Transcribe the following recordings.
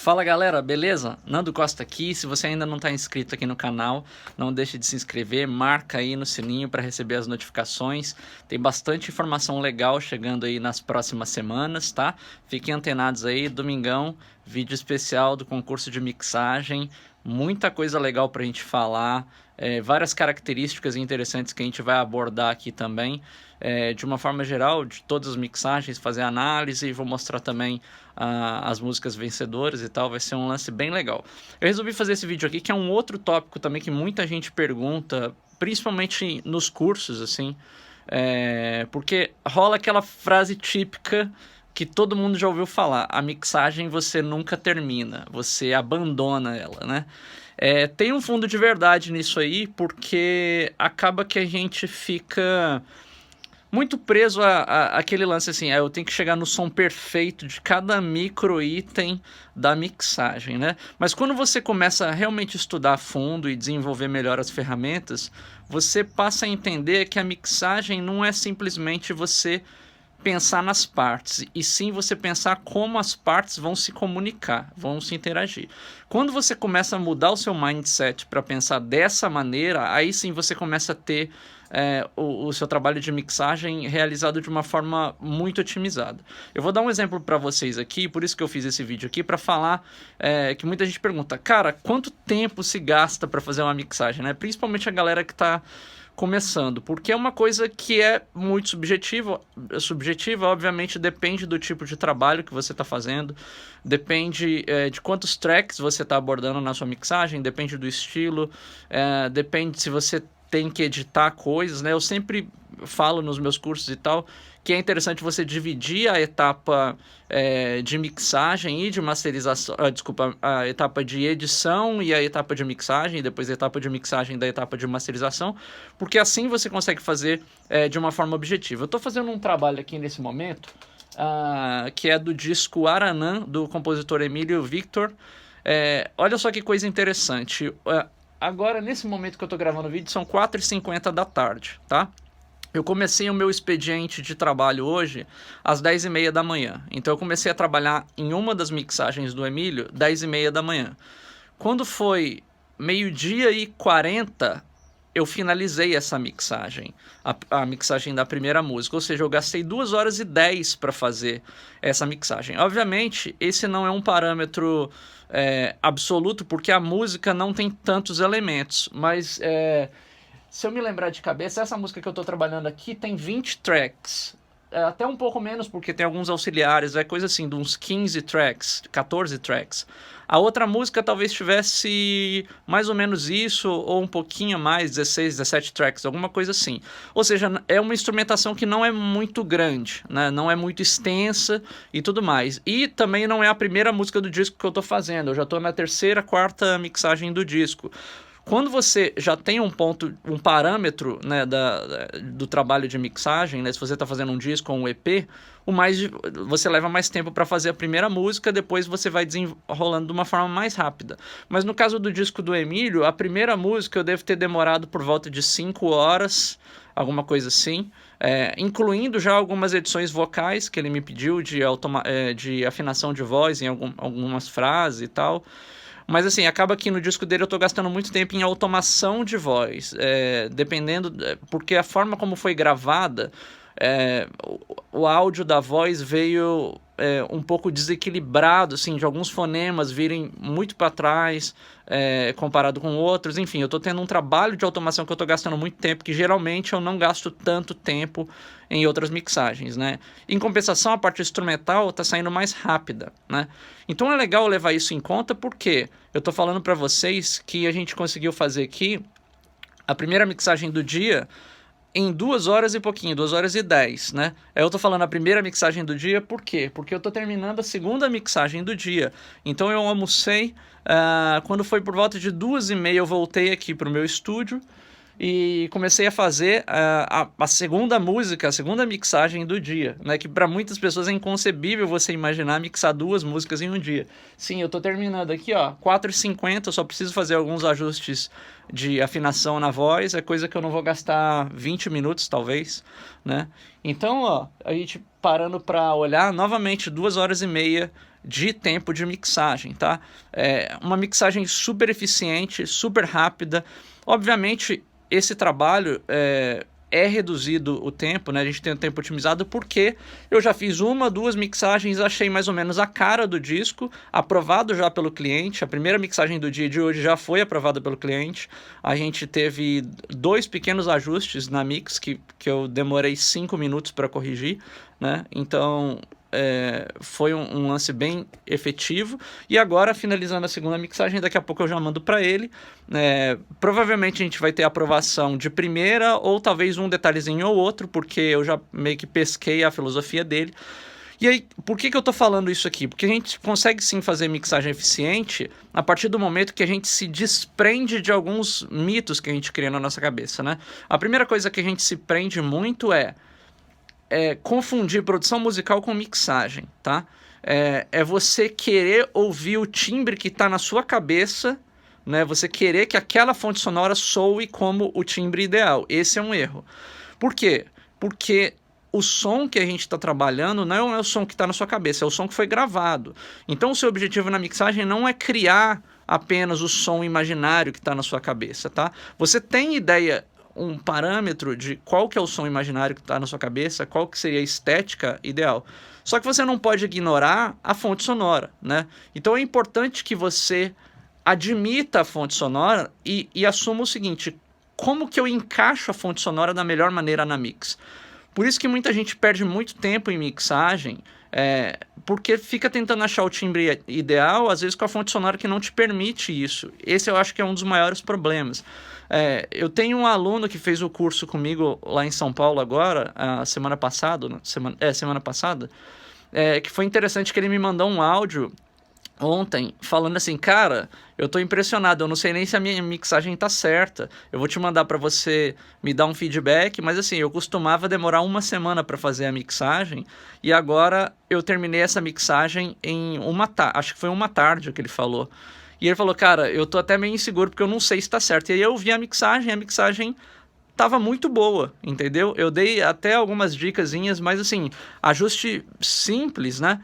Fala galera, beleza? Nando Costa aqui. Se você ainda não está inscrito aqui no canal, não deixe de se inscrever, marca aí no sininho para receber as notificações. Tem bastante informação legal chegando aí nas próximas semanas, tá? Fiquem antenados aí, domingão, vídeo especial do concurso de mixagem, muita coisa legal para a gente falar, várias características interessantes que a gente vai abordar aqui também. De uma forma geral, de todas as mixagens, fazer análise e vou mostrar também as músicas vencedoras e tal, vai ser um lance bem legal. Eu resolvi fazer esse vídeo aqui, que é um outro tópico também que muita gente pergunta, principalmente nos cursos, assim, porque rola aquela frase típica que todo mundo já ouviu falar: a mixagem você nunca termina, você abandona ela, né? Tem um fundo de verdade nisso aí, porque acaba que a gente fica muito preso àquele lance assim, eu tenho que chegar no som perfeito de cada micro item da mixagem, né? Mas quando você começa a realmente estudar a fundo e desenvolver melhor as ferramentas, você passa a entender que a mixagem não é simplesmente você pensar nas partes, e sim você pensar como as partes vão se comunicar, vão se interagir. Quando você começa a mudar o seu mindset para pensar dessa maneira, aí sim você começa a ter o seu trabalho de mixagem realizado de uma forma muito otimizada. Eu vou dar um exemplo para vocês aqui, por isso que eu fiz esse vídeo aqui, para falar que muita gente pergunta: cara, quanto tempo se gasta para fazer uma mixagem, né? Principalmente a galera que está começando, porque é uma coisa que é muito subjetiva, obviamente depende do tipo de trabalho que você está fazendo, depende de quantos tracks você está abordando na sua mixagem, depende do estilo, depende se você tem que editar coisas, né? Eu sempre falo nos meus cursos e tal que é interessante você dividir a etapa de mixagem e de masterização, a etapa de edição e a etapa de mixagem, e depois a etapa de mixagem da etapa de masterização, porque assim você consegue fazer de uma forma objetiva. Eu estou fazendo um trabalho aqui nesse momento, que é do disco Aranã, do compositor Emílio Victor. Olha só que coisa interessante. Agora, nesse momento que eu estou gravando o vídeo, são 4h50 da tarde, tá? Eu comecei o meu expediente de trabalho hoje às 10h30 da manhã. Então eu comecei a trabalhar em uma das mixagens do Emílio, 10h30 da manhã. Quando foi 12h40, eu finalizei essa mixagem, a mixagem da primeira música. Ou seja, eu gastei 2h10 para fazer essa mixagem. Obviamente, esse não é um parâmetro absoluto, porque a música não tem tantos elementos, mas se eu me lembrar de cabeça, essa música que eu tô trabalhando aqui tem 20 tracks. Até um pouco menos, porque tem alguns auxiliares, coisa assim, de uns 15 tracks, 14 tracks. A outra música talvez tivesse mais ou menos isso, ou um pouquinho mais, 16, 17 tracks, alguma coisa assim. Ou seja, é uma instrumentação que não é muito grande, né? Não é muito extensa e tudo mais. E também não é a primeira música do disco que eu tô fazendo, eu já tô na terceira, quarta mixagem do disco. Quando você já tem um parâmetro, né, do trabalho de mixagem, né, se você está fazendo um disco ou um EP, você leva mais tempo para fazer a primeira música, depois você vai desenrolando de uma forma mais rápida. Mas no caso do disco do Emílio, a primeira música eu devo ter demorado por volta de 5 horas, alguma coisa assim, incluindo já algumas edições vocais que ele me pediu de afinação de voz em algumas frases e tal. Mas assim, acaba que no disco dele eu tô gastando muito tempo em automação de voz, dependendo, porque a forma como foi gravada, o áudio da voz veio um pouco desequilibrado, assim, de alguns fonemas virem muito para trás, comparado com outros. Enfim, eu tô tendo um trabalho de automação que eu tô gastando muito tempo, que geralmente eu não gasto tanto tempo em outras mixagens, né? Em compensação, a parte instrumental tá saindo mais rápida, né? Então é legal levar isso em conta, porque eu tô falando para vocês que a gente conseguiu fazer aqui a primeira mixagem do dia em 2 horas e pouquinho, 2h10, né? Eu tô falando a primeira mixagem do dia, por quê? Porque eu tô terminando a segunda mixagem do dia. Então eu almocei, quando foi por volta de 2h30 eu voltei aqui pro meu estúdio e comecei a fazer a segunda música, a segunda mixagem do dia, né? Que para muitas pessoas é inconcebível você imaginar mixar 2 músicas em um dia. Sim, eu tô terminando aqui, ó, 4h50, eu só preciso fazer alguns ajustes de afinação na voz, é coisa que eu não vou gastar 20 minutos, talvez, né? Então, ó, a gente parando para olhar, novamente 2h30 de tempo de mixagem, tá? É uma mixagem super eficiente, super rápida. Obviamente, esse trabalho é reduzido o tempo, né? A gente tem o tempo otimizado porque eu já fiz 1, 2 mixagens, achei mais ou menos a cara do disco, aprovado já pelo cliente. A primeira mixagem do dia de hoje já foi aprovada pelo cliente. A gente teve 2 pequenos ajustes na mix que eu demorei 5 minutos para corrigir, né? Então foi um lance bem efetivo. E agora, finalizando a segunda mixagem, daqui a pouco eu já mando para ele. Provavelmente a gente vai ter aprovação de primeira, ou talvez um detalhezinho ou outro, porque eu já meio que pesquei a filosofia dele. E aí, por que eu tô falando isso aqui? Porque a gente consegue sim fazer mixagem eficiente a partir do momento que a gente se desprende de alguns mitos que a gente cria na nossa cabeça, né? A primeira coisa que a gente se prende muito é confundir produção musical com mixagem, tá? É você querer ouvir o timbre que está na sua cabeça, né? Você querer que aquela fonte sonora soe como o timbre ideal. Esse é um erro. Por quê? Porque o som que a gente está trabalhando não é o som que está na sua cabeça, é o som que foi gravado. Então o seu objetivo na mixagem não é criar apenas o som imaginário que está na sua cabeça, tá? Você tem ideia, um parâmetro de qual que é o som imaginário que está na sua cabeça, qual que seria a estética ideal. Só que você não pode ignorar a fonte sonora, né? Então é importante que você admita a fonte sonora e assuma o seguinte: como que eu encaixo a fonte sonora da melhor maneira na mix? Por isso que muita gente perde muito tempo em mixagem, porque fica tentando achar o timbre ideal, às vezes com a fonte sonora que não te permite isso. Esse eu acho que é um dos maiores problemas. Eu tenho um aluno que fez o curso comigo lá em São Paulo agora, semana passada, que foi interessante que ele me mandou um áudio ontem falando assim: cara, eu tô impressionado, eu não sei nem se a minha mixagem tá certa, eu vou te mandar para você me dar um feedback, mas assim, eu costumava demorar 1 semana para fazer a mixagem e agora eu terminei essa mixagem em acho que foi 1 tarde que ele falou. E ele falou: cara, eu tô até meio inseguro porque eu não sei se tá certo. E aí eu vi a mixagem tava muito boa, entendeu? Eu dei até algumas dicasinhas, mas assim, ajuste simples, né?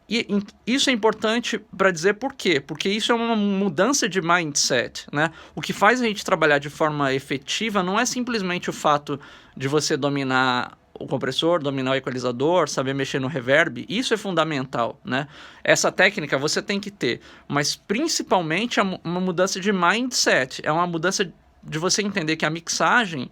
E isso é importante para dizer por quê? Porque isso é uma mudança de mindset, né? O que faz a gente trabalhar de forma efetiva não é simplesmente o fato de você dominar o compressor, dominar o equalizador, saber mexer no reverb. Isso é fundamental, né? Essa técnica você tem que ter, mas principalmente é uma mudança de mindset, é uma mudança de você entender que a mixagem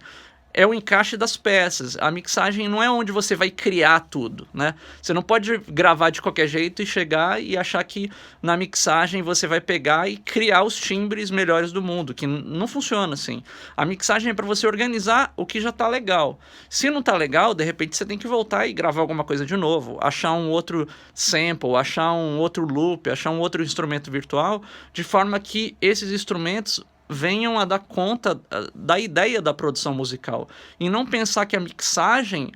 é o encaixe das peças. A mixagem não é onde você vai criar tudo, né? Você não pode gravar de qualquer jeito e chegar e achar que na mixagem você vai pegar e criar os timbres melhores do mundo, que não funciona assim. A mixagem é para você organizar o que já tá legal. Se não tá legal, de repente você tem que voltar e gravar alguma coisa de novo, achar um outro sample, achar um outro loop, achar um outro instrumento virtual, de forma que esses instrumentos venham a dar conta da ideia da produção musical. E não pensar que a mixagem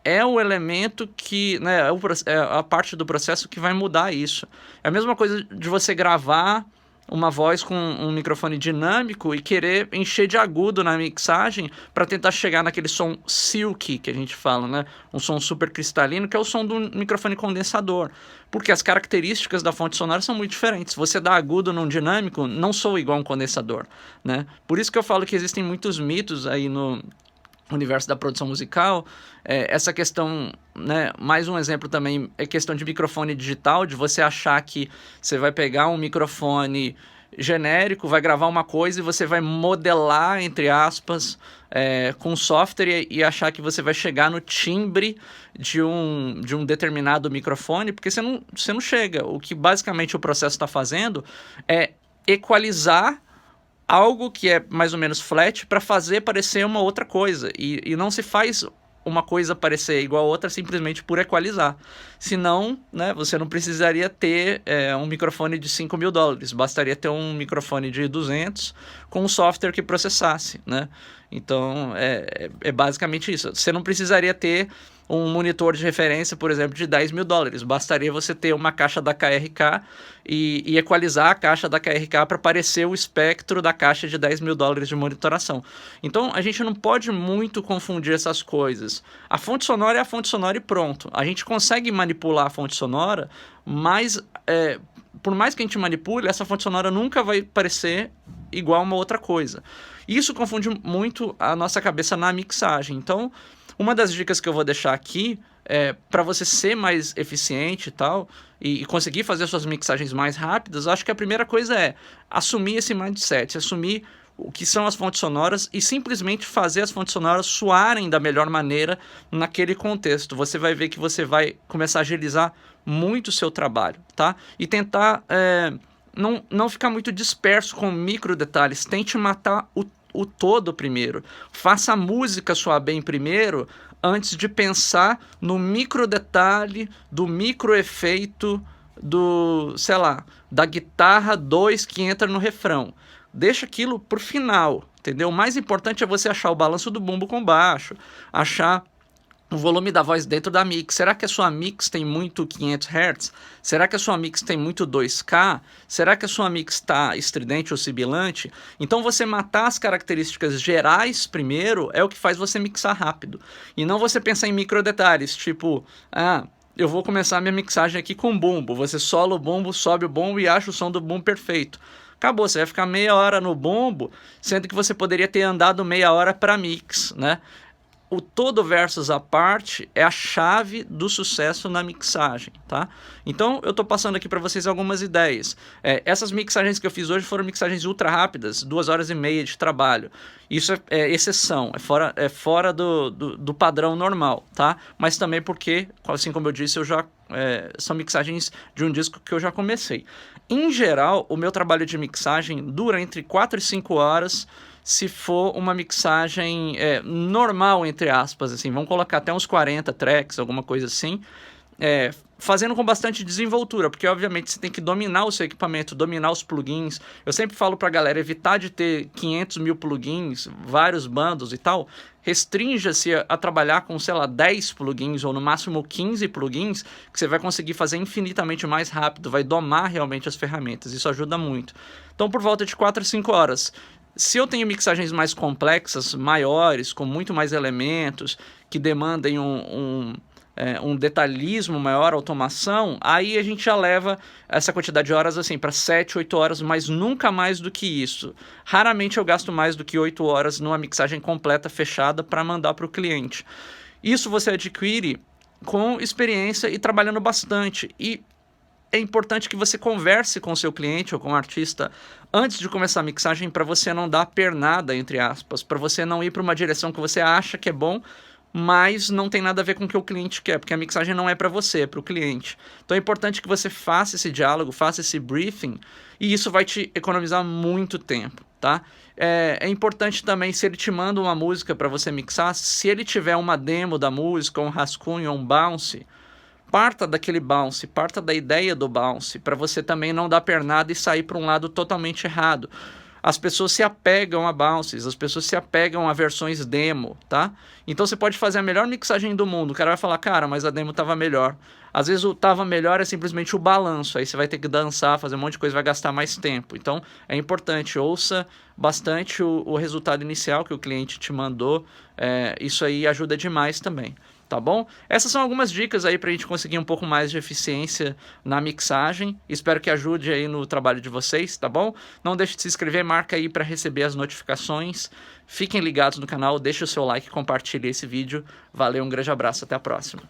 é o elemento que, né, é a parte do processo que vai mudar isso. É a mesma coisa de você gravar uma voz com um microfone dinâmico e querer encher de agudo na mixagem para tentar chegar naquele som silky que a gente fala, né? Um som super cristalino, que é o som do microfone condensador. Porque as características da fonte sonora são muito diferentes. Você dá agudo num dinâmico, não soa igual um condensador, né? Por isso que eu falo que existem muitos mitos aí no universo da produção musical. Essa questão, né, mais um exemplo também é questão de microfone digital, de você achar que você vai pegar um microfone genérico, vai gravar uma coisa e você vai modelar, entre aspas, com software e achar que você vai chegar no timbre de um determinado microfone, porque você não chega. O que basicamente o processo está fazendo é equalizar algo que é mais ou menos flat para fazer parecer uma outra coisa. E não se faz uma coisa parecer igual a outra simplesmente por equalizar. Senão, né, você não precisaria ter um microfone de $5.000. Bastaria ter um microfone de 200 com um software que processasse, né? Então, é basicamente isso. Você não precisaria ter um monitor de referência, por exemplo, de 10 mil dólares. Bastaria você ter uma caixa da KRK e equalizar a caixa da KRK para parecer o espectro da caixa de 10 mil dólares de monitoração. Então, a gente não pode muito confundir essas coisas. A fonte sonora é a fonte sonora e pronto. A gente consegue manipular a fonte sonora, mas por mais que a gente manipule, essa fonte sonora nunca vai parecer igual a uma outra coisa. Isso confunde muito a nossa cabeça na mixagem. Então, uma das dicas que eu vou deixar aqui para você ser mais eficiente e tal, e conseguir fazer suas mixagens mais rápidas, acho que a primeira coisa é assumir esse mindset, assumir o que são as fontes sonoras e simplesmente fazer as fontes sonoras soarem da melhor maneira naquele contexto. Você vai ver que você vai começar a agilizar muito o seu trabalho, tá? E tentar não ficar muito disperso com micro detalhes, tente matar o todo primeiro. Faça a música soar bem primeiro, antes de pensar no micro detalhe, do micro efeito, sei lá, da guitarra 2 que entra no refrão. Deixa aquilo pro final, entendeu? O mais importante é você achar o balanço do bumbo com baixo, achar o volume da voz dentro da mix. Será que a sua mix tem muito 500 Hz? Será que a sua mix tem muito 2K? Será que a sua mix está estridente ou sibilante? Então você matar as características gerais primeiro é o que faz você mixar rápido. E não você pensar em micro detalhes, tipo, eu vou começar minha mixagem aqui com bumbo. Você sola o bumbo, sobe o bumbo e acha o som do bumbo perfeito. Acabou, você vai ficar meia hora no bumbo, sendo que você poderia ter andado meia hora para mix, né? O todo versus a parte é a chave do sucesso na mixagem, tá? Então, eu tô passando aqui para vocês algumas ideias. Essas mixagens que eu fiz hoje foram mixagens ultra rápidas, 2 horas e meia de trabalho. Isso é exceção, é fora do padrão normal, tá? Mas também porque, assim como eu disse, são mixagens de um disco que eu já comecei. Em geral, o meu trabalho de mixagem dura entre 4 e 5 horas, se for uma mixagem normal, entre aspas, assim, vamos colocar até uns 40 tracks, alguma coisa assim, fazendo com bastante desenvoltura, porque obviamente você tem que dominar o seu equipamento, dominar os plugins. Eu sempre falo pra galera, evitar de ter 500 mil plugins, vários bandos e tal, restrinja-se a trabalhar com, sei lá, 10 plugins ou no máximo 15 plugins, que você vai conseguir fazer infinitamente mais rápido, vai domar realmente as ferramentas, isso ajuda muito. Então, por volta de 4 a 5 horas. Se eu tenho mixagens mais complexas, maiores, com muito mais elementos, que demandem um detalhismo maior, automação, aí a gente já leva essa quantidade de horas assim para 7, 8 horas, mas nunca mais do que isso. Raramente eu gasto mais do que 8 horas numa mixagem completa, fechada, para mandar para o cliente. Isso você adquire com experiência e trabalhando bastante. E é importante que você converse com o seu cliente ou com o artista antes de começar a mixagem para você não dar pernada, entre aspas, para você não ir para uma direção que você acha que é bom, mas não tem nada a ver com o que o cliente quer, porque a mixagem não é para você, é para o cliente. Então é importante que você faça esse diálogo, faça esse briefing, e isso vai te economizar muito tempo, tá? É importante também, se ele te manda uma música para você mixar, se ele tiver uma demo da música, um rascunho, um bounce, parta daquele bounce, parta da ideia do bounce, para você também não dar pernada e sair para um lado totalmente errado. As pessoas se apegam a bounces, as pessoas se apegam a versões demo, tá? Então você pode fazer a melhor mixagem do mundo, o cara vai falar, cara, mas a demo tava melhor. Às vezes o tava melhor é simplesmente o balanço, aí você vai ter que dançar, fazer um monte de coisa, vai gastar mais tempo. Então é importante, ouça bastante o resultado inicial que o cliente te mandou, isso aí ajuda demais também. Tá bom? Essas são algumas dicas aí pra gente conseguir um pouco mais de eficiência na mixagem. Espero que ajude aí no trabalho de vocês, tá bom? Não deixe de se inscrever, marca aí para receber as notificações. Fiquem ligados no canal, deixe o seu like, compartilhe esse vídeo. Valeu, um grande abraço, até a próxima.